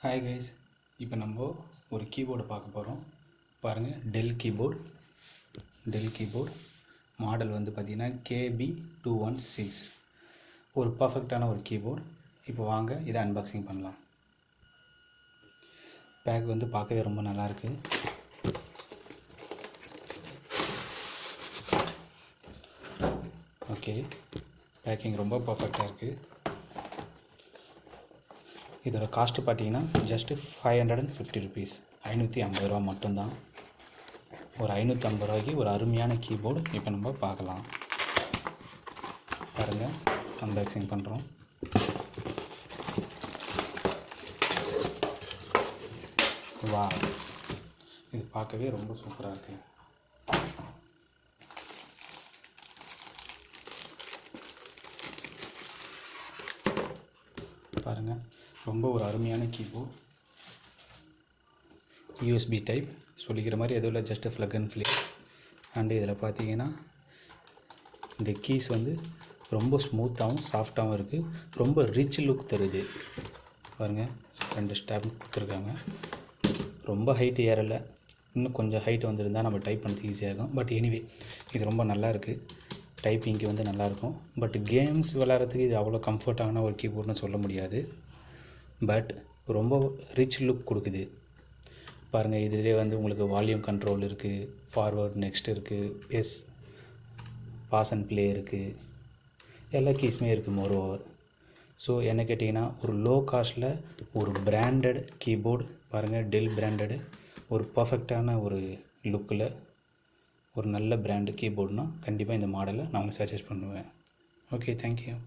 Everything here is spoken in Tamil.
ஹாய் கைஸ், இப்போ நம்ம ஒரு கீபோர்டு பார்க்க போகிறோம். பாருங்கள், டெல் கீபோர்டு மாடல் வந்து பார்த்திங்கன்னா KB216. ஒரு பர்ஃபெக்டான ஒரு கீபோர்டு. இப்போ வாங்க இதை அன்பாக்சிங் பண்ணலாம். பேக் வந்து பார்க்கவே ரொம்ப நல்லாயிருக்கு. ஓகே, பேக்கிங் ரொம்ப பர்ஃபெக்டாக இருக்குது. இதோட காஸ்ட்டு பார்த்தீங்கன்னா ஜஸ்ட்டு 550 ருபீஸ், 550 ரூபா மட்டும்தான். ஒரு 550 ரூபாய்க்கு ஒரு அருமையான கீபோர்டு இப்போ நம்ம பார்க்கலாம். பாருங்கள், அன்பாக்சிங் பண்ணுறோம். வா, இது பார்க்கவே ரொம்ப சூப்பராக இருக்குது. பாருங்கள், ரொம்ப ஒரு அருமையான கீபோர்ட். யூஎஸ்பி டைப் சொல்லிக்கிற மாதிரி எதுவும் இல்லை, just plug and play. And இதில் பார்த்தீங்கன்னா இந்த கீஸ் வந்து ரொம்ப ஸ்மூத்தாகவும் சாஃப்டாகவும் இருக்குது. ரொம்ப ரிச் லுக் தருது. பாருங்கள், 2 ஸ்டாப் கொடுத்துருக்காங்க. ரொம்ப ஹைட்டு ஏறலை, இன்னும் கொஞ்சம் ஹைட் வந்துருந்தால் நம்ம டைப் பண்ணுறதுக்கு ஈஸியாக இருக்கும். பட் எனிவே, இது ரொம்ப நல்லா இருக்குது. டைப்பிங்க்கு வந்து நல்லாயிருக்கும். பட் கேம்ஸ் விளையாடுறதுக்கு இது அவ்வளோ கம்ஃபர்ட்டான ஒரு கீபோர்ட்னு சொல்ல முடியாது. பட் ரொம்ப ரிச் லுக் கொடுக்குது. பாருங்கள், இதிலே வந்து உங்களுக்கு வால்யூம் கண்ட்ரோல் இருக்குது, ஃபார்வர்ட் நெக்ஸ்ட் இருக்குது, பாஸ் அண்ட் ப்ளே இருக்குது, எல்லா கீஸுமே இருக்குது மோர் ஓவர். ஸோ என்ன கேட்டிங்கன்னா, ஒரு லோ காஸ்ட்டில் ஒரு பிராண்டட் கீபோர்டு. பாருங்கள், டெல் பிராண்டடு, ஒரு பர்ஃபெக்டான ஒரு லுக்கில் ஒரு நல்ல பிராண்டு கீபோர்டுனால் கண்டிப்பாக இந்த மாடலை நான் உங்களுக்கு சஜஸ்ட் பண்ணுவேன். Okay, thank you.